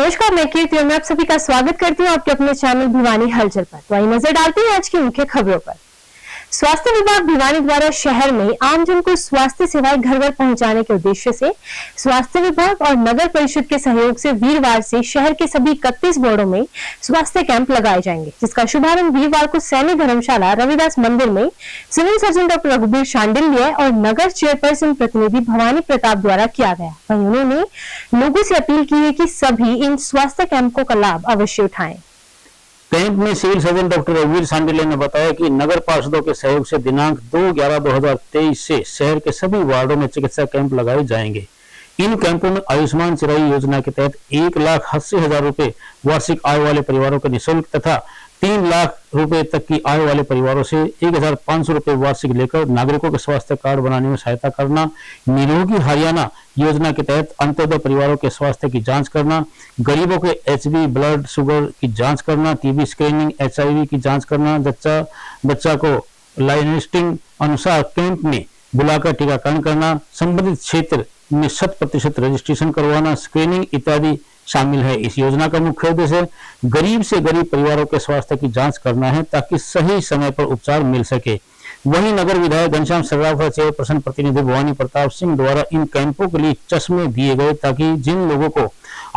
नमस्कार, मैं कीर्ति और मैं आप सभी का स्वागत करती हूँ आपके अपने चैनल भिवानी हलचल पर। तो आइए नजर डालते हैं आज की मुख्य खबरों पर। स्वास्थ्य विभाग भिवानी द्वारा शहर में आमजन को स्वास्थ्य सेवाएं घर घर पहुंचाने के उद्देश्य से स्वास्थ्य विभाग और नगर परिषद के सहयोग से वीरवार से शहर के सभी 31 वार्डों में स्वास्थ्य कैंप लगाए जाएंगे, जिसका शुभारंभ वीरवार को सैनिक धर्मशाला रविदास मंदिर में civil surgeon doctor Raghubir Shandilya और नगर चेयरपर्सन प्रतिनिधि भवानी प्रताप द्वारा किया गया। वहीं उन्होंने लोगों से अपील की है कि सभी इन स्वास्थ्य कैंपों का लाभ अवश्य उठाएं। कैंप में civil surgeon doctor Raghubir Shandilya ने बताया कि नगर पार्षदों के सहयोग से दिनांक 2/11/2023 से शहर के सभी वार्डों में चिकित्सा कैंप लगाए जाएंगे। इन कैंपों में आयुष्मान चिराई योजना के तहत 1,80,000 रुपए वार्षिक आय वाले परिवारों के निःशुल्क तथा 3 लाख रुपए तक की आय वाले परिवारों से 1,500 रुपए वार्षिक लेकर नागरिकों के स्वास्थ्य कार्ड बनाने में सहायता करना, निरोगी हरियाणा योजना के तहत अंत्योदय परिवारों के स्वास्थ्य की जांच करना, गरीबों के एचबी ब्लड शुगर की जांच करना, टीबी स्क्रीनिंग, एचआईवी की जांच करना, बच्चा को लाइनिस्टिंग अनुसार कैंप में बुलाकर टीकाकरण करना, संबंधित क्षेत्र में 100% रजिस्ट्रेशन करवाना, स्क्रीनिंग इत्यादि शामिल है। इस योजना का मुख्य उद्देश्य गरीब से गरीब परिवारों के स्वास्थ्य की जांच करना है ताकि सही समय पर उपचार मिल सके। वहीं नगर विधायक घनश्याम सर्राफ और चेयरपर्सन प्रतिनिधि भवानी प्रताप सिंह द्वारा इन कैंपों के लिए चश्मे दिए गए ताकि जिन लोगों को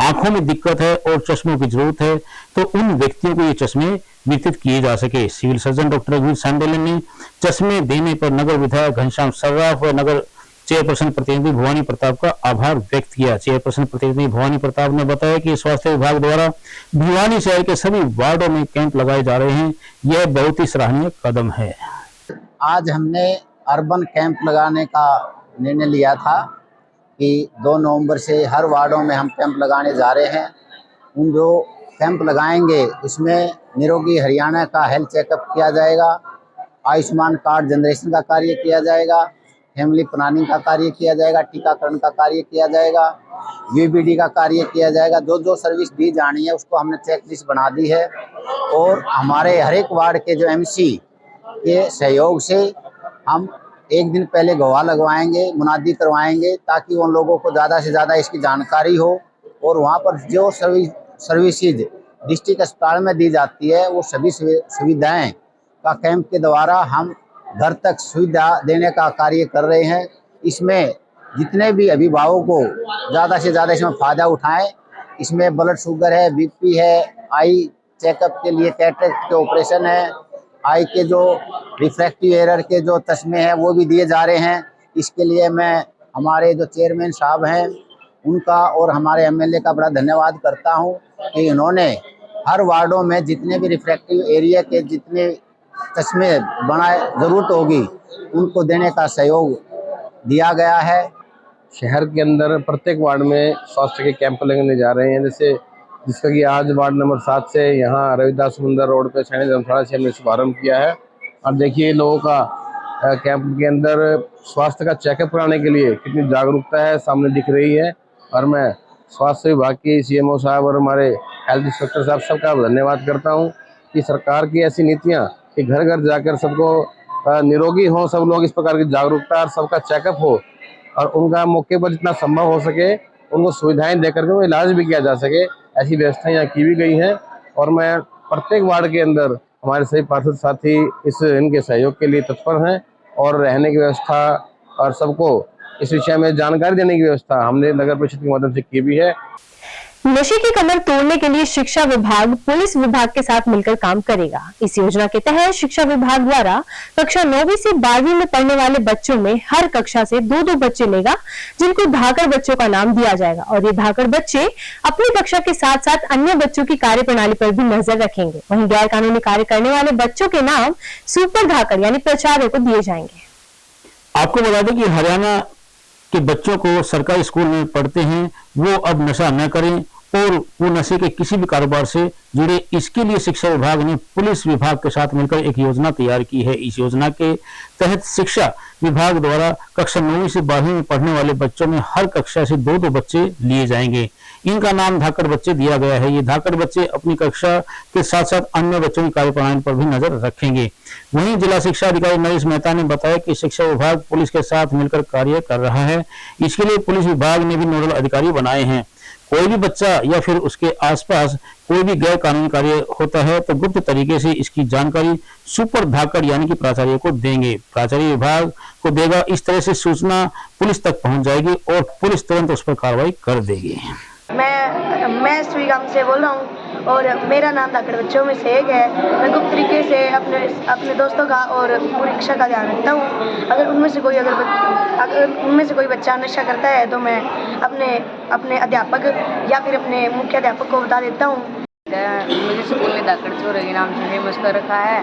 आंखों में दिक्कत है और चश्मों की जरूरत है तो उन व्यक्तियों को ये चश्मे वितरित किए जा सके। Civil surgeon doctor Raghubir Shandilya ने चश्मे देने पर नगर विधायक घनश्याम सर्राफ और नगर चेयरपर्सन प्रतिनिधि भवानी प्रताप का आभार व्यक्त किया। चेयरपर्सन प्रतिनिधि भवानी प्रताप ने बताया कि स्वास्थ्य विभाग द्वारा भिवानी शहर के सभी वार्डों में कैंप लगाए जा रहे हैं, यह बहुत ही सराहनीय कदम है। आज हमने अर्बन कैंप लगाने का निर्णय लिया था कि 2 नवंबर से हर वार्डों में हम कैंप लगाने जा रहे हैं। उन जो कैंप लगाएंगे उसमें निरोगी हरियाणा का हेल्थ चेकअप किया जाएगा, आयुष्मान कार्ड जनरेशन का कार्य किया जाएगा, फैमिली प्लानिंग का कार्य किया जाएगा, टीकाकरण का कार्य किया जाएगा, वीबीडी का कार्य किया जाएगा। जो जो सर्विस दी जानी है उसको हमने चेक लिस्ट बना दी है और हमारे हर एक वार्ड के जो एमसी के सहयोग से हम एक दिन पहले गवाह लगवाएंगे, मुनादी करवाएंगे ताकि उन लोगों को ज़्यादा से ज़्यादा इसकी जानकारी हो और वहाँ पर जो सर्विसेज डिस्ट्रिक्ट अस्पताल में दी जाती है वो सभी सुविधाएं का कैंप के द्वारा हम घर तक सुविधा देने का कार्य कर रहे हैं। इसमें जितने भी अभिभावकों को ज़्यादा से ज़्यादा इसमें फ़ायदा उठाएं। इसमें ब्लड शुगर है, बीपी है, आई चेकअप के लिए कैटरेक्ट के ऑपरेशन है, आई के जो रिफ्रैक्टिव एरर के जो चश्मे हैं वो भी दिए जा रहे हैं। इसके लिए मैं हमारे जो चेयरमैन साहब हैं उनका और हमारे एमएलए का बड़ा धन्यवाद करता हूं कि इन्होंने हर वार्डों में जितने भी रिफ्रैक्टिव एरिया के जितने चश्मे बनाए जरूरत होगी उनको देने का सहयोग दिया गया है। शहर के अंदर प्रत्येक वार्ड में स्वास्थ्य के कैंप लगने जा रहे हैं, जैसे जिसका कि आज वार्ड नंबर 7 से यहाँ रविदास मंदिर रोड पे सैनिक धर्मशाला से हमने शुभारम्भ किया है। और देखिए लोगों का कैंप के अंदर स्वास्थ्य का चेकअप कराने के लिए कितनी जागरूकता है सामने दिख रही है। और मैं स्वास्थ्य विभाग के सीएमओ साहब और हमारे हेल्थ इंस्पेक्टर साहब सबका धन्यवाद करता हूँ कि सरकार की ऐसी नीतियाँ कि घर घर जाकर सबको निरोगी हो, सब लोग इस प्रकार की जागरूकता और सबका चेकअप हो और उनका मौके पर जितना संभव हो सके उनको सुविधाएं देकर के वो इलाज भी किया जा सके, ऐसी व्यवस्थाएं यहाँ की भी गई हैं। और मैं प्रत्येक वार्ड के अंदर हमारे सभी पार्षद साथी इनके सहयोग के लिए तत्पर हैं और रहने की व्यवस्था और सबको इस विषय में जानकारी देने की व्यवस्था हमने नगर परिषद के माध्यम से की भी है। नशे की कमर तोड़ने के लिए शिक्षा विभाग पुलिस विभाग के साथ मिलकर काम करेगा। इस योजना के तहत शिक्षा विभाग द्वारा कक्षा 9वीं से 12वीं में पढ़ने वाले बच्चों में हर कक्षा से 2-2 बच्चे लेगा, जिनको धाकड़ बच्चों का नाम दिया जाएगा। और ये धाकड़ बच्चे अपनी कक्षा के साथ साथ अन्य बच्चों की कार्यप्रणाली पर भी नजर रखेंगे। वहीं गैर कानूनी कार्य करने वाले बच्चों के नाम सुपर धाकड़ यानी प्राचार्य को दिए जाएंगे। आपको बता दें कि हरियाणा के बच्चों को सरकारी स्कूल में पढ़ते हैं वो अब नशा न करें और वो नशे के किसी भी कारोबार से जुड़े, इसके लिए शिक्षा विभाग ने पुलिस विभाग के साथ मिलकर एक योजना तैयार की है। इस योजना के तहत शिक्षा विभाग द्वारा कक्षा 9वीं से 12वीं में पढ़ने वाले बच्चों में हर कक्षा से 2-2 बच्चे लिए जाएंगे। इनका नाम धाकड़ बच्चे दिया गया है। ये धाकड़ बच्चे अपनी कक्षा के साथ साथ अन्य बच्चों की कार्यप्रणाली पर भी नजर रखेंगे। वहीं जिला शिक्षा अधिकारी नरेश मेहता ने बताया कि शिक्षा विभाग पुलिस के साथ मिलकर कार्य कर रहा है। इसके लिए पुलिस विभाग ने भी नोडल अधिकारी बनाए हैं। कोई भी बच्चा या फिर उसके आसपास कोई भी गैर कानूनी कार्य होता है तो गुप्त तरीके से इसकी जानकारी सुपर धाकड़ यानी कि प्राचार्य को देंगे। प्राचार्य विभाग को देगा। इस तरह से सूचना पुलिस तक पहुंच जाएगी और पुलिस तुरंत उस पर कार्रवाई कर देगी। मैं स्वीगाम से बोल रहा हूँ और मेरा नाम धाकड़ बच्चों में से एक है। मैं गुप्त तरीके से अपने दोस्तों का और पूरी कक्षा का ध्यान रखता हूँ। अगर उनमें से कोई बच्चा नशा करता है तो मैं अपने अध्यापक या फिर अपने मुख्य अध्यापक को बता देता हूँ। मुझे स्कूल ने धाकड़ चोर के नाम से फेमस कर रखा है।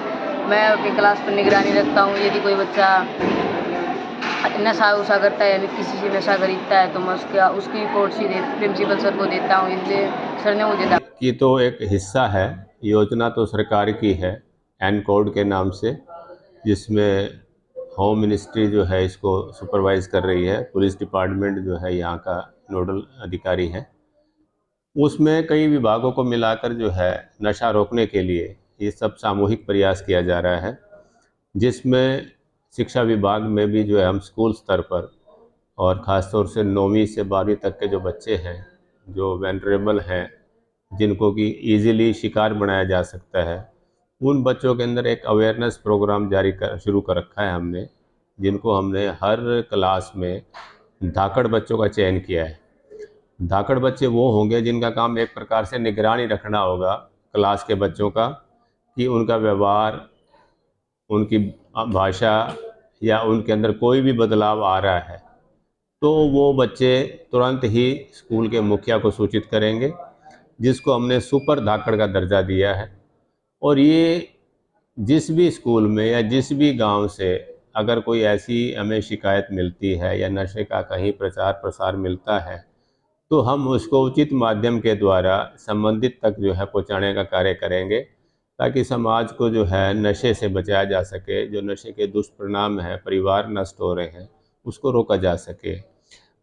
मैं अपनी क्लास पर निगरानी रखता हूँ। यदि कोई बच्चा नशा उशा करता है, किसी से नशा खरीदता है तो मैं उसकी रिपोर्ट सीधे प्रिंसिपल सर को देता हूँ। इसलिए सर ने मुझे की तो एक हिस्सा है। योजना तो सरकार की है एनकोड के नाम से, जिसमें होम मिनिस्ट्री जो है इसको सुपरवाइज कर रही है। पुलिस डिपार्टमेंट जो है यहाँ का नोडल अधिकारी है। उसमें कई विभागों को मिलाकर जो है नशा रोकने के लिए ये सब सामूहिक प्रयास किया जा रहा है, जिसमें शिक्षा विभाग में भी जो है हम स्कूल स्तर पर और ख़ास तौर से 9वीं से 12वीं तक के जो बच्चे हैं जो वेनरेबल हैं, जिनको कि ईज़िली शिकार बनाया जा सकता है, उन बच्चों के अंदर एक अवेयरनेस प्रोग्राम शुरू कर रखा है हमने, जिनको हमने हर क्लास में धाकड़ बच्चों का चयन किया है। धाकड़ बच्चे वो होंगे जिनका काम एक प्रकार से निगरानी रखना होगा क्लास के बच्चों का, कि उनका व्यवहार, उनकी भाषा या उनके अंदर कोई भी बदलाव आ रहा है तो वो बच्चे तुरंत ही स्कूल के मुखिया को सूचित करेंगे, जिसको हमने सुपर धाकड़ का दर्जा दिया है। और ये जिस भी स्कूल में या जिस भी गांव से अगर कोई ऐसी हमें शिकायत मिलती है या नशे का कहीं प्रचार प्रसार मिलता है तो हम उसको उचित माध्यम के द्वारा संबंधित तक जो है पहुंचाने का कार्य करेंगे, ताकि समाज को जो है नशे से बचाया जा सके। जो नशे के दुष्परिणाम हैं, परिवार नष्ट हो रहे हैं, उसको रोका जा सके।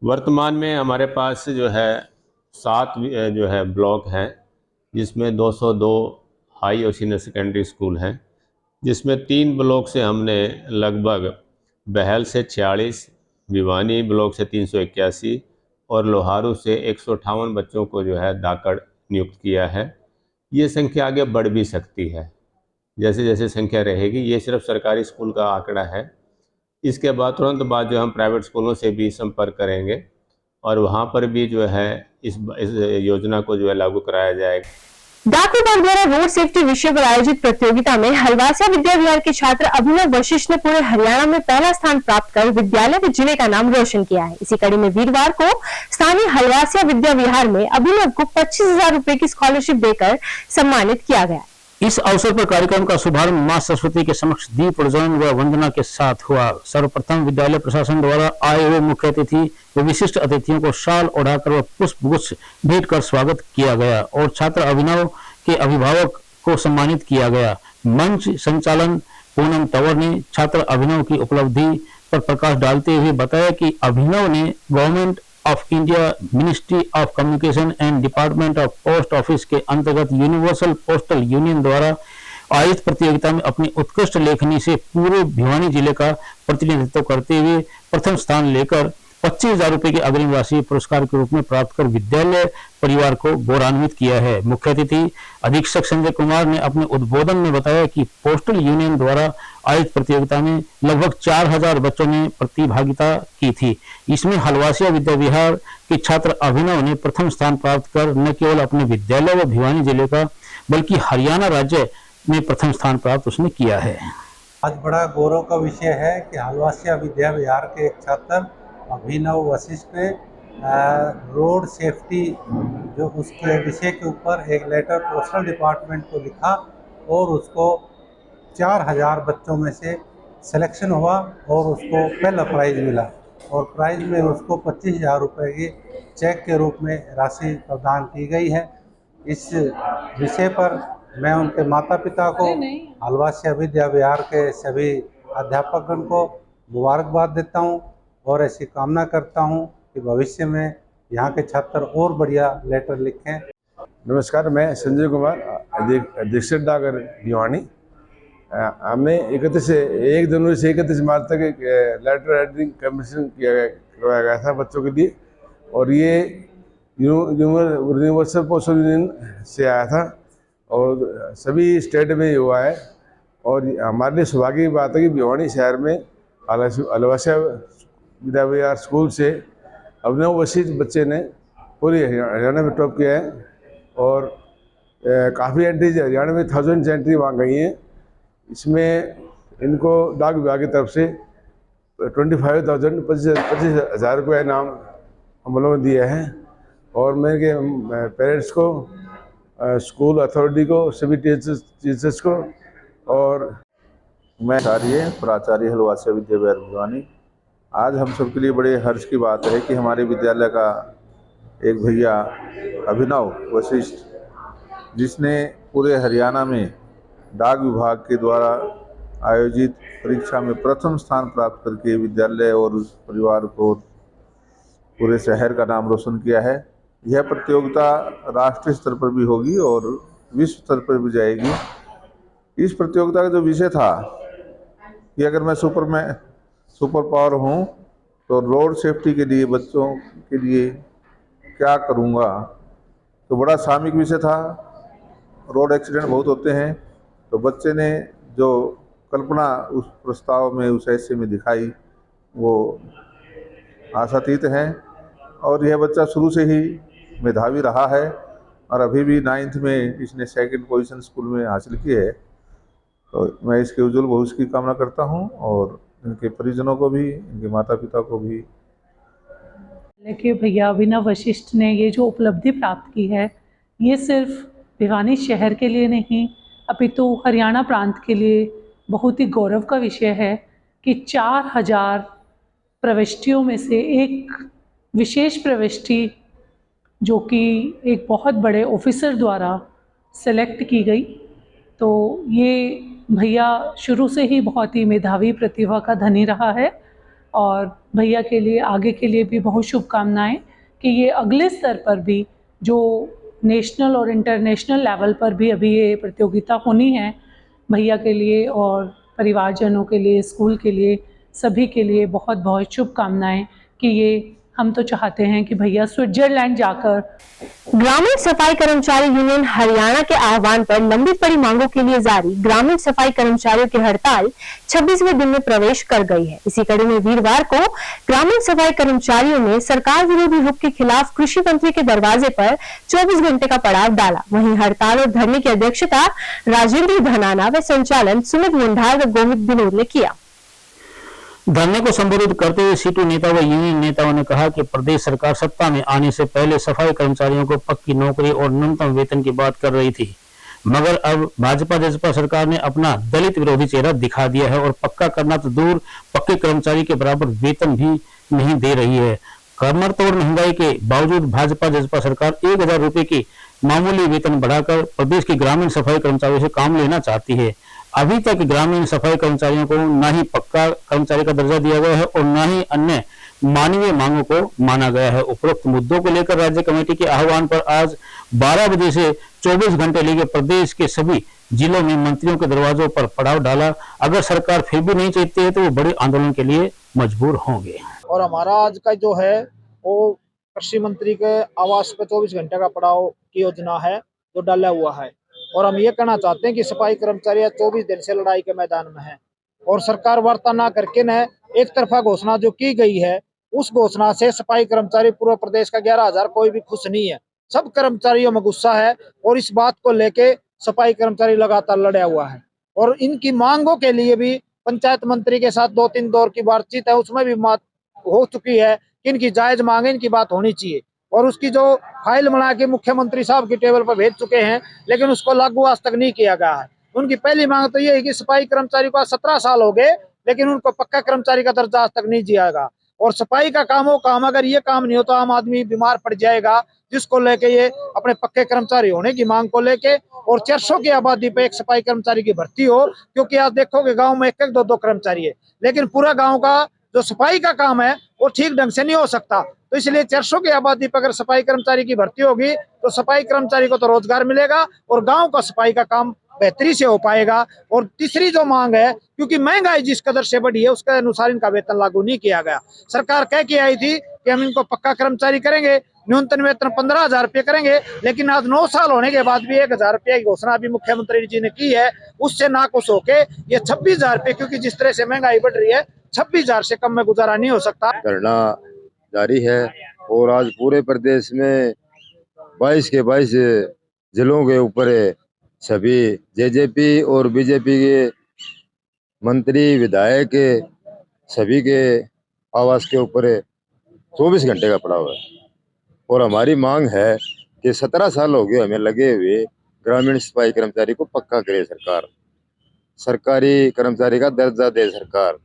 वर्तमान में हमारे पास जो है 7 जो है ब्लॉक हैं, जिसमें 202 हाई और सीनियर सेकेंडरी स्कूल हैं, जिसमें 3 ब्लॉक से हमने लगभग बहल से 46, भिवानी ब्लॉक से 381 और लोहारू से 158 बच्चों को जो है धाकड़ नियुक्त किया है। ये संख्या आगे बढ़ भी सकती है जैसे जैसे संख्या रहेगी। ये सिर्फ सरकारी स्कूल का आंकड़ा है। इसके बाद तुरंत बाद जो हम प्राइवेट स्कूलों से भी संपर्क करेंगे और वहाँ पर भी जो है इस योजना को जो है लागू कराया जाएगा। डाक विभाग द्वारा रोड सेफ्टी विषय पर आयोजित प्रतियोगिता में हलवासिया विद्या विहार के छात्र अभिनव वशिष्ठ ने पूरे हरियाणा में पहला स्थान प्राप्त कर विद्यालय व जिले का नाम रोशन किया है। इसी कड़ी में वीरवार को स्थानीय हलवासिया विद्या विहार में अभिनव को 25,000 रुपए की स्कॉलरशिप देकर सम्मानित किया गया। इस अवसर पर कार्यक्रम का शुभारंभ मां सरस्वती के समक्ष दीप प्रज्वलन व वंदना के साथ हुआ। सर्वप्रथम विद्यालय प्रशासन द्वारा आए हुए मुख्य अतिथि व विशिष्ट अतिथियों को शाल ओढ़ाकर व पुष्प गुच्छ भेंट कर स्वागत किया गया और छात्र अभिनव के अभिभावक को सम्मानित किया गया। मंच संचालन पूनम तंवर ने छात्र अभिनव की उपलब्धि पर प्रकाश डालते हुए बताया कि अभिनव ने government of India ministry of communication and department of post office के अंतर्गत यूनिवर्सल पोस्टल यूनियन द्वारा आयोजित प्रतियोगिता में अपनी उत्कृष्ट लेखनी से पूरे भिवानी जिले का प्रतिनिधित्व करते हुए प्रथम स्थान लेकर 25,000 रुपए की अग्रिम राशि पुरस्कार के रूप में प्राप्त कर विद्यालय परिवार को गौरवान्वित किया है। मुख्य अतिथि अधीक्षक संजय कुमार ने अपने उद्बोधन में बताया कि पोस्टल यूनियन द्वारा आयोजित प्रतियोगिता में लगभग 4,000 बच्चों ने प्रतिभागिता की थी। इसमें हलवासिया विद्या विहार के छात्र अभिनव ने प्रथम स्थान प्राप्त कर न केवल अपने विद्यालय व भिवानी जिले का बल्कि हरियाणा राज्य में प्रथम स्थान प्राप्त उसने किया है। आज बड़ा गौरव का विषय है कि हलवासिया विद्या विहार के एक छात्र अभिनव वशिष्ठ ने रोड सेफ्टी जो उसके विषय के ऊपर एक लेटर पोस्टल डिपार्टमेंट को लिखा और उसको 4,000 बच्चों में से सिलेक्शन हुआ और उसको पहला प्राइज़ मिला और प्राइज़ में उसको 25,000 रुपये की चेक के रूप में राशि प्रदान की गई है। इस विषय पर मैं उनके माता पिता को, हलवासिया विद्या विहार के सभी अध्यापकों को मुबारकबाद देता हूँ और ऐसी कामना करता हूँ कि भविष्य में यहाँ के छात्र और बढ़िया लेटर लिखें। नमस्कार, मैं संजय कुमार, अधीक्षक डाक भिवानी। हमने 1 जनवरी से 31 मार्च तक एक लेटर हेडिंग कमीशन करवाया गया था बच्चों के लिए और ये यूनिवर्सल पोस्टल यूनियन से आया था और सभी स्टेट में हुआ है। और हमारे लिए सौभाग्य की बात है कि भिवानी शहर में अलवासिया विद्या विहार स्कूल से अभिनव वशिष्ठ बच्चे ने पूरी हरियाणा में टॉप किया है और काफ़ी एंट्रीज हरियाणा में 1000 एंट्री वहाँ गई हैं। इसमें इनको डाक विभाग की तरफ से 25,000 रुपये इनाम हम लोगों ने दिया है। और मेरे पेरेंट्स को, स्कूल अथॉरिटी को, सभी टीचर्स को और मैं प्राचार्य हलवासिया विद्या विहार भिवानी। आज हम सबके लिए बड़े हर्ष की बात है कि हमारे विद्यालय का एक भैया अभिनव वशिष्ठ, जिसने पूरे हरियाणा में डाक विभाग के द्वारा आयोजित परीक्षा में प्रथम स्थान प्राप्त करके विद्यालय और उस परिवार को, पूरे शहर का नाम रोशन किया है। यह प्रतियोगिता राष्ट्रीय स्तर पर भी होगी और विश्व स्तर पर भी जाएगी। इस प्रतियोगिता का जो विषय था कि अगर मैं सुपर पावर हूँ तो रोड सेफ्टी के लिए, बच्चों के लिए क्या करूँगा, तो बड़ा सामयिक विषय था। रोड एक्सीडेंट बहुत होते हैं, तो बच्चे ने जो कल्पना उस प्रस्ताव में, उस ऐसे में दिखाई, वो आशातीत है। और यह बच्चा शुरू से ही मेधावी रहा है और अभी भी 9th में इसने 2nd पोजीशन स्कूल में हासिल की है। तो मैं इसके उज्जवल भविष्य की कामना करता हूं और इनके परिजनों को भी, इनके माता पिता को भी। कि भैया अभिनव वशिष्ठ ने ये जो उपलब्धि प्राप्त की है, ये सिर्फ भिवानी शहर के लिए नहीं अपितु हरियाणा प्रांत के लिए बहुत ही गौरव का विषय है कि 4000 प्रविष्टियों में से एक विशेष प्रविष्टि, जो कि एक बहुत बड़े ऑफिसर द्वारा सेलेक्ट की गई। तो ये भैया शुरू से ही बहुत ही मेधावी प्रतिभा का धनी रहा है और भैया के लिए आगे के लिए भी बहुत शुभकामनाएं कि ये अगले स्तर पर भी, जो नेशनल और इंटरनेशनल लेवल पर भी अभी ये प्रतियोगिता होनी है, भैया के लिए और परिवारजनों के लिए, स्कूल के लिए, सभी के लिए बहुत बहुत शुभकामनाएं कि ये, हम तो चाहते हैं कि भैया स्विट्जरलैंड जाकर। ग्रामीण सफाई कर्मचारी यूनियन हरियाणा के आह्वान पर लंबित पड़ी मांगों के लिए जारी ग्रामीण सफाई कर्मचारियों की हड़ताल 26वें दिन में प्रवेश कर गई है। इसी कड़ी में वीरवार को ग्रामीण सफाई कर्मचारियों ने सरकार विरोधी रुख के खिलाफ कृषि मंत्री के दरवाजे पर 24 घंटे का पड़ाव डाला। वहीं हड़ताल और धरने की अध्यक्षता राजेंद्र धनाना व संचालन सुमित मुंडार व गोविंद बिनोद ने किया। धरने को संबोधित करते हुए सीटू नेता व यूनियन नेताओं ने कहा कि प्रदेश सरकार सत्ता में आने से पहले सफाई कर्मचारियों को पक्की नौकरी और न्यूनतम वेतन की बात कर रही थी, मगर अब भाजपा सरकार ने अपना दलित विरोधी चेहरा दिखा दिया है और पक्का करना तो दूर, पक्के कर्मचारी के बराबर वेतन भी नहीं दे रही है। कमर तोड़ महंगाई के बावजूद भाजपा सरकार 1000 रुपए की मामूली वेतन बढ़ाकर प्रदेश के ग्रामीण सफाई कर्मचारियों से काम लेना चाहती है। अभी तक ग्रामीण सफाई कर्मचारियों को न ही पक्का कर्मचारी का दर्जा दिया गया है और न ही अन्य मानवीय मांगों को माना गया है। उपरोक्त मुद्दों को लेकर राज्य कमेटी के आह्वान पर आज 12 बजे से 24 घंटे लेकर प्रदेश के सभी जिलों में मंत्रियों के दरवाजों पर पड़ाव डाला। अगर सरकार फिर भी नहीं चाहती है तो वो बड़े आंदोलन के लिए मजबूर होंगे। और हमारा आज का जो है वो कृषि मंत्री के आवास पर 24 घंटे का पड़ाव की योजना है जो डाला हुआ है। और हम ये कहना चाहते हैं कि सफाई कर्मचारी 24 दिन से लड़ाई के मैदान में हैं और सरकार वार्ता ना करके न एक तरफा घोषणा जो की गई है, उस घोषणा से सफाई कर्मचारी पूरे प्रदेश का 11,000 कोई भी खुश नहीं है। सब कर्मचारियों में गुस्सा है और इस बात को लेके सफाई कर्मचारी लगातार लड़ा हुआ है। और इनकी मांगों के लिए भी पंचायत मंत्री के साथ 2-3 दौर की बातचीत है, उसमें भी बात हो चुकी है कि इनकी जायज मांगे, इनकी बात होनी चाहिए। और उसकी जो फाइल बना के मुख्यमंत्री साहब की टेबल पर भेज चुके हैं, लेकिन उसको लागू आज तक नहीं किया गया है। उनकी पहली मांग तो ये है कि सफाई कर्मचारी को 17 साल हो गए, लेकिन उनको पक्का कर्मचारी का दर्जा आज तक नहीं दिया गया। और सफाई का काम हो काम, अगर ये काम नहीं हो तो आम आदमी बीमार पड़ जाएगा, जिसको लेके ये अपने पक्के कर्मचारी होने की मांग को लेके और 400 की आबादी पे एक सफाई कर्मचारी की भर्ती हो। क्योंकि आज देखोगे गाँव में 1-1, 2-2 कर्मचारी है, लेकिन पूरा गाँव का जो सफाई का काम है वो ठीक ढंग से नहीं हो सकता। तो इसलिए 400 की आबादी पर अगर सफाई कर्मचारी की भर्ती होगी तो सफाई कर्मचारी को तो रोजगार मिलेगा और गांव का सफाई का काम बेहतरी से हो पाएगा। और तीसरी जो मांग है, क्योंकि महंगाई जिस कदर से बढ़ी है उसके अनुसार इनका वेतन लागू नहीं किया गया। सरकार कह के आई थी कि हम इनको पक्का कर्मचारी करेंगे, न्यूनतम वेतन 15,000 रुपये करेंगे। लेकिन आज 9 साल होने के बाद भी 1,000 रुपये की घोषणा अभी मुख्यमंत्री जी ने की है, उससे नाखुश होके ये 26,000 रुपये, क्योंकि जिस तरह से महंगाई बढ़ रही है 26,000 से कम में गुजारा नहीं हो सकता। धरना जारी है और आज पूरे प्रदेश में 22 के 22 जिलों के ऊपर सभी जेजेपी और बीजेपी के मंत्री विधायक सभी के आवास के ऊपर 24 घंटे का पड़ा हुआ है। और हमारी मांग है कि 17 साल हो गए हमें लगे हुए, ग्रामीण सफाई कर्मचारी को पक्का करे सरकार, सरकारी कर्मचारी का दर्जा दे सरकार,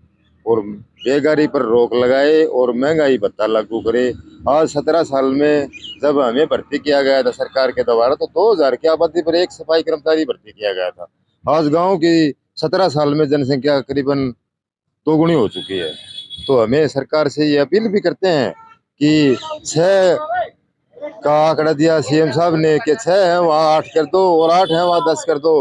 और बेकारी पर रोक लगाए और महंगाई भत्ता लागू करे। आज 17 साल में जब हमें भर्ती किया गया था सरकार के द्वारा तो 2000 की आबादी पर एक सफाई कर्मचारी भर्ती किया गया था। आज गांव की 17 साल में जनसंख्या करीबन 2 गुनी हो चुकी है। तो हमें सरकार से ये अपील भी करते हैं कि 6 का आंकड़ा दिया सीएम साहब ने कि 6 है वहाँ 8 कर दो और 8 है वहाँ 10 कर दो।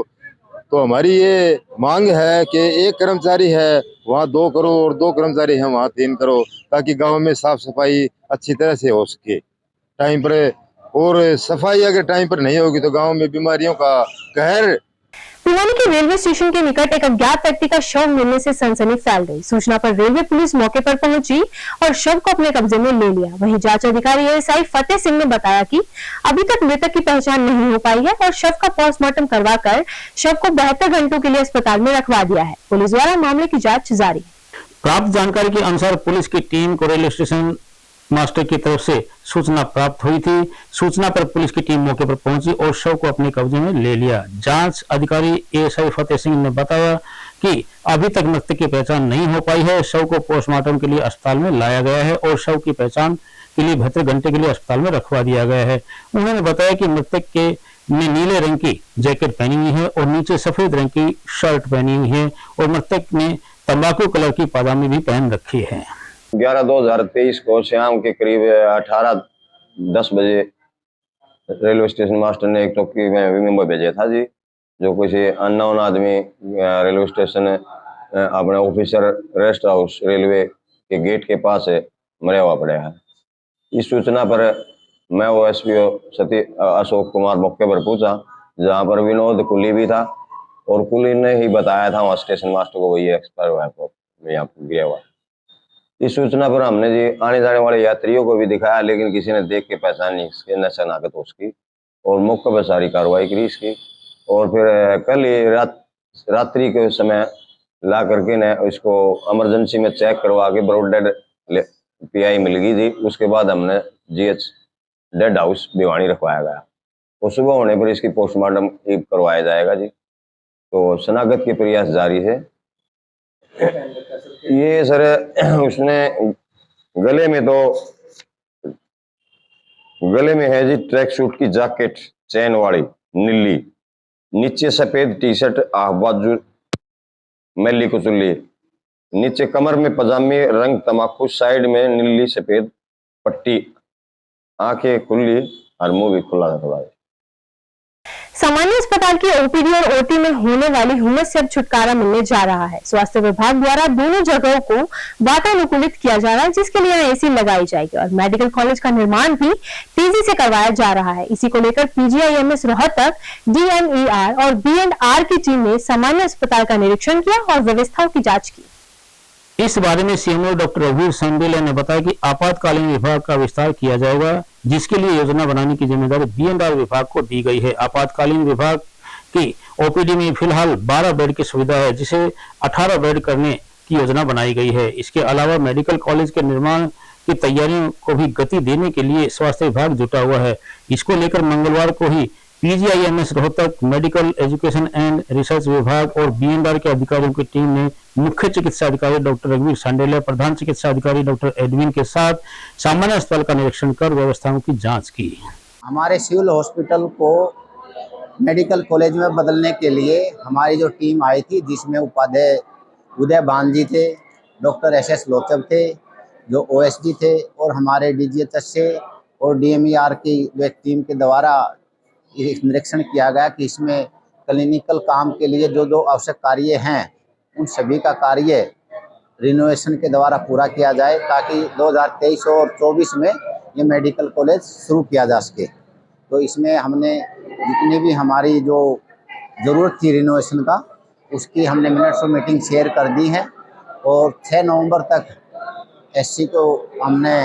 तो हमारी ये मांग है कि 1 कर्मचारी है वहाँ 2 करो और 2 कर्मचारी है वहाँ 3 करो, ताकि गांव में साफ सफाई अच्छी तरह से हो सके टाइम पर। और सफाई अगर टाइम पर नहीं होगी तो गांव में बीमारियों का कहर। भिवानी के रेलवे स्टेशन के निकट एक अज्ञात व्यक्ति का शव मिलने से सनसनी फैल गई। सूचना पर रेलवे पुलिस मौके पर पहुंची और शव को अपने कब्जे में ले लिया। वहीं जांच अधिकारी एएसआई फतेह सिंह ने बताया कि अभी तक मृतक की पहचान नहीं हो पाई है और शव का पोस्टमार्टम करवाकर शव को 72 घंटों के लिए अस्पताल में रखवा दिया है। पुलिस द्वारा मामले की जाँच जारी है। प्राप्त जानकारी के अनुसार पुलिस की टीम को रेलवे स्टेशन मास्टर की तरफ से सूचना प्राप्त हुई थी। सूचना पर पुलिस की टीम मौके पर पहुंची और शव को अपने कब्जे में ले लिया। जांच अधिकारी एएसआई फतेह सिंह ने बताया कि अभी तक मृतक की पहचान नहीं हो पाई है। शव को पोस्टमार्टम के लिए अस्पताल में लाया गया है और शव की पहचान के लिए 72 घंटे के लिए अस्पताल में रखवा दिया गया है। उन्होंने बताया कि मृतक ने नीले रंग की जैकेट पहनी हुई है और नीचे सफेद रंग की शर्ट पहनी हुई है और मृतक ने तंबाकू कलर की पाजामी भी पहन रखी है। 11/2023 को शाम के करीब 18:10 बजे रेलवे स्टेशन मास्टर ने एक टोकी में मेंबर भेजा था जी, जो किसी अननोन आदमी रेलवे स्टेशन अपने ऑफिसर रेस्ट हाउस रेलवे के गेट के पास मरा हुआ पड़ा है। इस सूचना पर मैं ओएसपीओ अशोक कुमार मौके पर पहुंचा, जहां पर विनोद कुली भी था और कुली ने ही बताया था वहाँ स्टेशन मास्टर को वही एक्सपायर हुआ है, यहाँ गिरा हुआ। इस सूचना पर हमने जी आने जाने वाले यात्रियों को भी दिखाया, लेकिन किसी ने देख के पहचान नहीं इसके न शनाख्त उसकी, और मौके पर सारी कार्रवाई करी इसकी। और फिर कल ही रात्रि के समय ला करके ने इसको इमरजेंसी में चेक करवा के ब्रॉड डेड पीआई मिल गई जी। उसके बाद हमने जीएच डेड हाउस भिवानी रखवाया गया और सुबह होने पर इसकी पोस्टमार्टम करवाया जाएगा जी। तो शनाख्त के प्रयास जारी है। ये सर उसने गले में है जी ट्रैक सूट की जैकेट चैन वाली नीली, नीचे सफेद टी शर्ट हाफ बाजू मैली कुचुल्ली, नीचे कमर में पजामे रंग तमाकू, साइड में नीली सफेद पट्टी, आंखें खुली और मुंह भी खुला रखा। सामान्य अस्पताल की ओपीडी और ओटी में होने वाली हुमस से अब छुटकारा मिलने जा रहा है। स्वास्थ्य विभाग द्वारा दोनों जगहों को वातानुकूलित किया जा रहा है, जिसके लिए एसी लगाई जाएगी और मेडिकल कॉलेज का निर्माण भी तेजी से करवाया जा रहा है। इसी को लेकर पीजीआईएमएस रोहतक, डीएमईआर और बी&आर की टीम ने सामान्य अस्पताल का निरीक्षण किया और व्यवस्थाओं की जाँच की। इस बारे में सीएमओ डॉक्टर रघुवीर सांडेले ने बताया कि आपातकालीन विभाग का विस्तार किया जाएगा, जिसके लिए योजना बनाने की जिम्मेदारी बी&आर विभाग को दी गई है। आपातकालीन विभाग की ओपीडी में फिलहाल 12 बेड की सुविधा है, जिसे 18 बेड करने की योजना बनाई गई है। इसके अलावा मेडिकल कॉलेज के निर्माण की तैयारियों को भी गति देने के लिए स्वास्थ्य विभाग जुटा हुआ है। इसको लेकर मंगलवार को ही PGIMS Rohtak, medical education and research विभाग और बी&आर के अधिकारियों की टीम ने मुख्य चिकित्सा अधिकारी डॉक्टर रघुवीर सांडेले, प्रधान चिकित्सा अधिकारी डॉक्टर एडविन के साथ सामान्य अस्पताल का निरीक्षण कर व्यवस्थाओं की जांच की। हमारे सिविल हॉस्पिटल को मेडिकल कॉलेज में बदलने के लिए हमारी जो टीम आई थी, जिसमें उपाध्याय उदय बान जी थे, डॉक्टर एसएस लोचब थे जो ओएसडी थे, और हमारे डीजीएचएस से और डीएमईआर की जो एक टीम के द्वारा निरीक्षण किया गया कि इसमें क्लिनिकल काम के लिए जो जो आवश्यक कार्य हैं उन सभी का कार्य रिनोवेशन के द्वारा पूरा किया जाए, ताकि 2023 और 24 में ये मेडिकल कॉलेज शुरू किया जा सके। तो इसमें हमने जितनी भी हमारी जो ज़रूरत थी रिनोवेशन का, उसकी हमने मिनट्स ऑफ मीटिंग शेयर कर दी है और 6 नवंबर तक एससी को हमने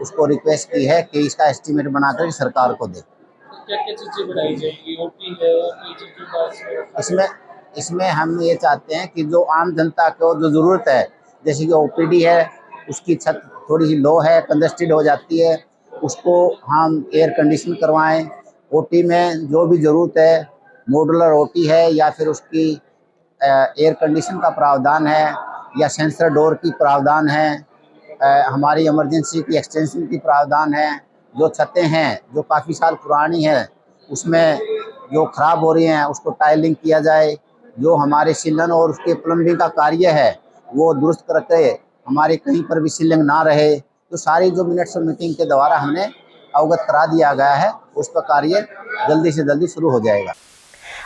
उसको रिक्वेस्ट की है कि इसका एस्टीमेट बनाकर सरकार को दे। क्या-क्या चीज़ें बढ़ाई जाएंगी? ओपी है और कोई चीज़ जो पास इसमें हम ये चाहते हैं कि जो आम जनता को जो ज़रूरत है, जैसे कि ओपीडी है, उसकी छत थोड़ी सी लो है, कंजस्टेड हो जाती है, उसको हम एयर कंडीशन करवाएं। ओटी में जो भी ज़रूरत है, मॉड्यूलर ओटी है या फिर उसकी एयर कंडीशन का प्रावधान है या सेंसर डोर की प्रावधान है, हमारी इमरजेंसी की एक्सटेंशन की प्रावधान है। जो छतें हैं जो काफ़ी साल पुरानी हैं, उसमें जो ख़राब हो रही हैं उसको टाइलिंग किया जाए। जो हमारे सीलन और उसके प्लम्बिंग का कार्य है वो दुरुस्त करके हमारे कहीं पर भी सीलिंग ना रहे। तो सारी जो मिनट्स ऑफ मीटिंग के द्वारा हमने अवगत करा दिया गया है, उसका कार्य जल्दी से जल्दी शुरू हो जाएगा।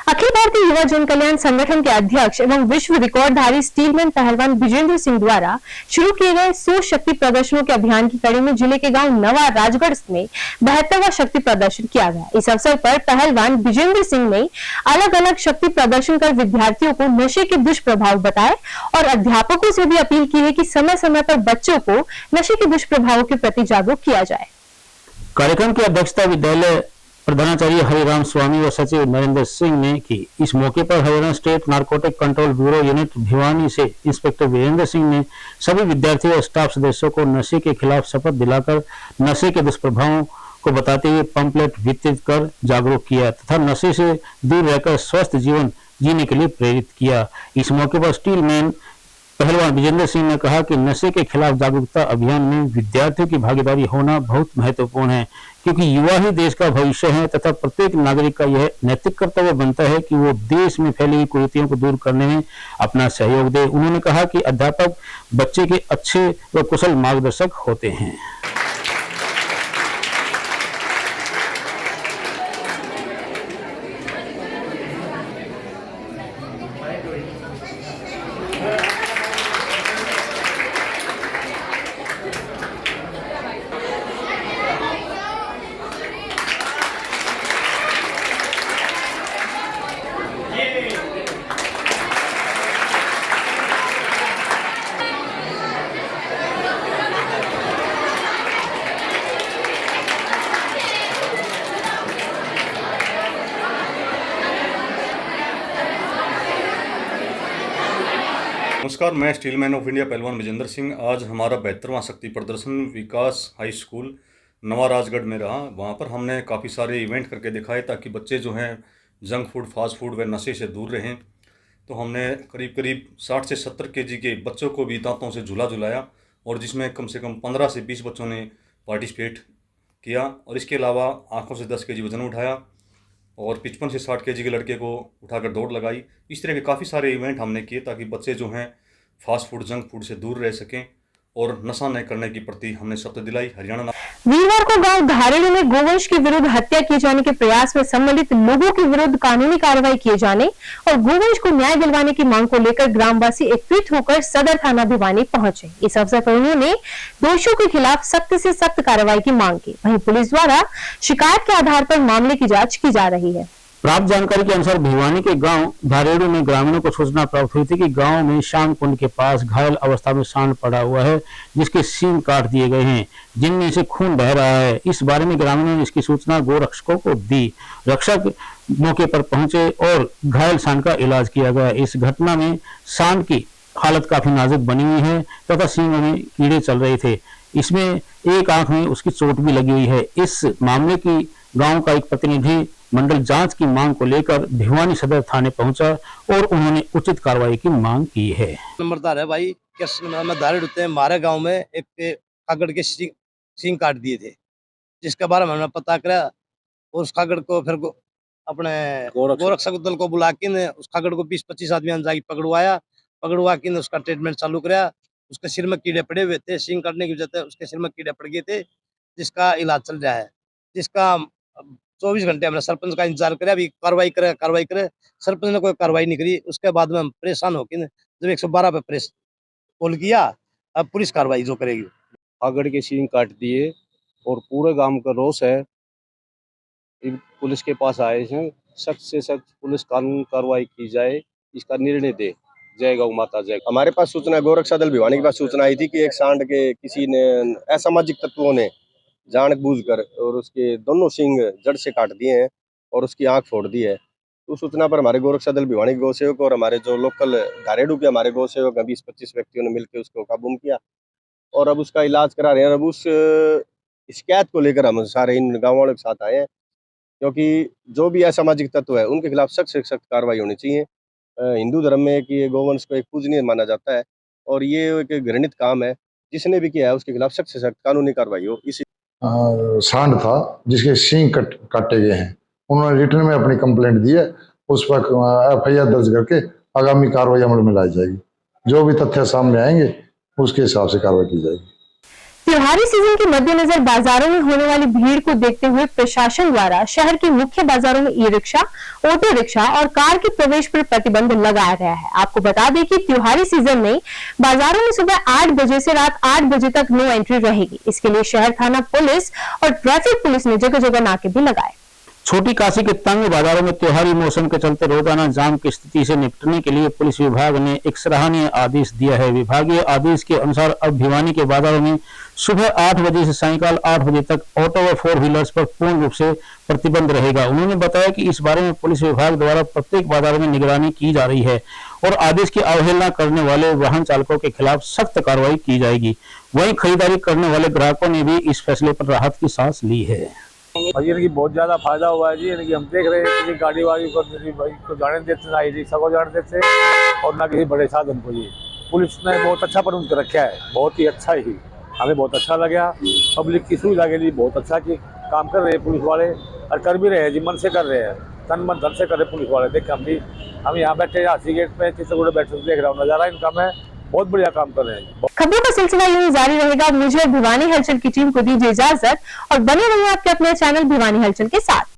अखिल भारतीय युवा जन कल्याण संगठन के अध्यक्ष एवं विश्व रिकॉर्डधारी स्टीलमैन पहलवान विजेंद्र सिंह द्वारा शुरू किए गए 100 शक्ति प्रदर्शनों के अभियान की कड़ी में जिले के गांव नवा राजगढ़ में 72वां शक्ति प्रदर्शन किया गया। इस अवसर पर पहलवान विजेंद्र सिंह ने अलग अलग शक्ति प्रदर्शन कर विद्यार्थियों को नशे के दुष्प्रभाव बताए और अध्यापकों से भी अपील की है कि समय समय पर बच्चों को नशे के दुष्प्रभावों के प्रति जागरूक किया जाए। कार्यक्रम की अध्यक्षता विद्यालय प्रधानाचार्य हरिराम स्वामी व सचिव नरेंद्र सिंह ने की। इस मौके पर Haryana state narcotic control bureau unit Bhiwani से इंस्पेक्टर वीरेंद्र सिंह ने सभी विद्यार्थियों और स्टाफ सदस्यों को नशे के खिलाफ शपथ दिलाकर नशे के दुष्प्रभावों को बताते हुए पंपलेट वितरित कर जागरूक किया तथा नशे से दूर रहकर स्वस्थ जीवन जीने के लिए प्रेरित किया। इस मौके पर स्टीलमैन पहलवान विजेंद्र सिंह ने कहा कि नशे के खिलाफ जागरूकता अभियान में विद्यार्थियों की भागीदारी होना बहुत महत्वपूर्ण है, क्योंकि युवा ही देश का भविष्य है तथा प्रत्येक नागरिक का यह नैतिक कर्तव्य बनता है कि वो देश में फैली हुई कुरीतियों को दूर करने में अपना सहयोग दे। उन्होंने कहा कि अध्यापक बच्चे के अच्छे व कुशल मार्गदर्शक होते हैं। नमस्कार, मैं स्टीलमैन ऑफ इंडिया पहलवान विजेंद्र सिंह। आज हमारा 72वां शक्ति प्रदर्शन विकास हाई स्कूल नवा राजगढ़ में रहा। वहाँ पर हमने काफ़ी सारे इवेंट करके दिखाए ताकि बच्चे जो हैं जंक फूड, फास्ट फूड व नशे से दूर रहें। तो हमने करीब करीब 60 से 70 केजी के बच्चों को भी दांतों से झूला झुलाया और जिसमें कम से कम 15 से 20 बच्चों ने पार्टिसिपेट किया। और इसके अलावा आँखों से 10 केजी वजन उठाया और 55 से 60 केजी के लड़के को उठाकर दौड़ लगाई। इस तरह के काफ़ी सारे इवेंट हमने किए ताकि बच्चे जो हैं फास्ट फूड, जंक फूड से दूर रह सकें और नशा न करने की प्रति हमने शपथ दिलाई। हरियाणा वीरवार को गांव धारेड़ी में गोवंश के विरुद्ध हत्या किए जाने के प्रयास में सम्मिलित लोगों के विरुद्ध कानूनी कार्रवाई किए जाने और गोवंश को न्याय दिलवाने की मांग को लेकर ग्रामवासी एकत्रित होकर सदर थाना भिवानी पहुंचे। इस अवसर पर उन्होंने दोषियों के खिलाफ सख्त से सख्त कार्रवाई की मांग की। वहीं पुलिस द्वारा शिकायत के आधार पर मामले की जाँच की जा रही है। प्राप्त जानकारी के अनुसार भिवानी के गांव धारेड़ी में ग्रामीणों को सूचना प्राप्त हुई थी कि गांव में शाम कुंड के पास घायल अवस्था में सांड पड़ा हुआ है जिसके सींग काट दिए गए हैं, जिनमें से खून बह रहा है। इस बारे में ग्रामीणों ने इसकी सूचना गोरक्षकों को दी। रक्षक मौके पर पहुंचे और घायल सांड का इलाज किया गया। इस घटना में सांड की हालत काफी नाजुक बनी हुई है तथा सींगों में कीड़े चल रहे थे। इसमें एक आंख में उसकी चोट भी लगी हुई है। इस मामले की गांव का एक प्रतिनिधि मंडल जांच की मांग को लेकर भिवानी सदर थाने पहुंचा और उन्होंने उचित कार्रवाई की मांग की है। नंबरदार है भाई, धारे होते हैं हमारे गांव में एक खागड़ के सींग काट दिए थे, जिसके बारे में हमने पता करा और उस खागड़ को फिर अपने गोरक्षक दल को बुला के उस खागड़ को 20-25 आदमी जाके पकड़वा के उसका ट्रीटमेंट चालू कराया। उसके सिर में कीड़े पड़े हुए थे, सींग काटने की वजह से उसके सिर में कीड़े पड़ गए थे, जिसका इलाज चल रहा है। जिसका 24 घंटे हमने सरपंच का इंतजार करे, अभी कार्रवाई करे। सरपंच ने कोई कार्रवाई नहीं करी। उसके बाद में हम परेशान होकर जब 112 पे प्रेस कॉल किया, अब पुलिस कार्रवाई जो करेगी। खागड़ के सींग काट दिए और पूरे गांव का रोष है। पुलिस के पास आए हैं, सख्त से सख्त पुलिस कानून कार्रवाई की जाए, इसका निर्णय दे। जय गौ माता जय। हमारे पास सूचना, गोरक्षा दल भिवानी के पास सूचना आई थी कि एक सांड के किसी ने असामाजिक तत्वों ने जानबूझकर और उसके दोनों सींग जड़ से काट दिए हैं और उसकी आंख फोड़ दी है। तो सूचना पर हमारे गोरक्षा दल भिवानी गौ सेवक और हमारे जो लोकल धारेडू के हमारे गौ सेवक 20-25 व्यक्तियों ने मिलकर उसको काबू किया और अब उसका इलाज करा रहे हैं। अब उस शिकायत को लेकर हम सारे इन गाँव वालों के साथ आए हैं, क्योंकि जो भी असामाजिक तत्व है उनके खिलाफ सख्त से सख्त कार्रवाई होनी चाहिए। हिंदू धर्म में कि ये गौवंश को एक पूजनीय माना जाता है और ये एक घृणित काम है। जिसने भी किया है उसके खिलाफ सख्त से सख्त कानूनी कार्रवाई हो। इसी सांड था जिसके सींग काटे गए हैं, उन्होंने रिटर्न में अपनी कंप्लेंट दी है, उस पर FIR दर्ज करके आगामी कार्रवाई अमल में लाई जाएगी। जो भी तथ्य सामने आएंगे उसके हिसाब से कार्रवाई की जाएगी। त्योहारी सीजन के मद्देनजर बाजारों में होने वाली भीड़ को देखते हुए प्रशासन द्वारा शहर के मुख्य बाजारों में ई-रिक्शा, ऑटो रिक्शा और कार के प्रवेश पर प्रतिबंध लगाया गया है। आपको बता दें कि त्योहारी सीजन में बाजारों में सुबह 8 बजे से रात 8 बजे तक नो एंट्री रहेगी। इसके लिए शहर थाना पुलिस और ट्रैफिक पुलिस ने जगह जगह नाके भी लगाए। छोटी काशी के तंग बाजारों में त्योहारी मौसम के चलते रोजाना जाम की स्थिति से निपटने के लिए पुलिस विभाग ने एक सराहनीय आदेश दिया है। विभागीय आदेश के अनुसार अब भिवानी के बाजारों में सुबह 8 बजे से सायंकाल 8 बजे तक ऑटो व 4 व्हीलर्स पर पूर्ण रूप से प्रतिबंध रहेगा। उन्होंने बताया कि इस बारे में पुलिस विभाग द्वारा प्रत्येक बाजार में निगरानी की जा रही है और आदेश की अवहेलना करने वाले वाहन चालकों के खिलाफ सख्त कार्रवाई की जाएगी। वहीं खरीदारी करने वाले ग्राहकों ने भी इस फैसले पर राहत की सांस ली है। भाई इनकी बहुत ज़्यादा फायदा हुआ है जी। इनकी हम देख रहे हैं कि गाड़ी वाड़ी को जाने देते, ना रिक्शा को जाने देते और ना किसी बड़े साधन को। जी पुलिस ने बहुत अच्छा प्रबंध कर रखा है, बहुत ही अच्छा ही, हमें बहुत अच्छा लगा। पब्लिक की सुविधा के लिए बहुत अच्छा कि काम कर रहे हैं पुलिस वाले और कर भी रहे हैं जी, मन से कर रहे हैं, तन मन धन से कर रहे पुलिस वाले। देखिए हम यहाँ बैठे हाथी गेट पे चित्रकूट बैठे देख रहा हूँ, नज़ारा इनका मैं बहुत बढ़िया काम कर रहे हैं। खबरों का सिलसिला यूं जारी रहेगा। मुझे भिवानी हलचल की टीम को दीजिए इजाजत और बने रहिए आपके अपने चैनल भिवानी हलचल के साथ।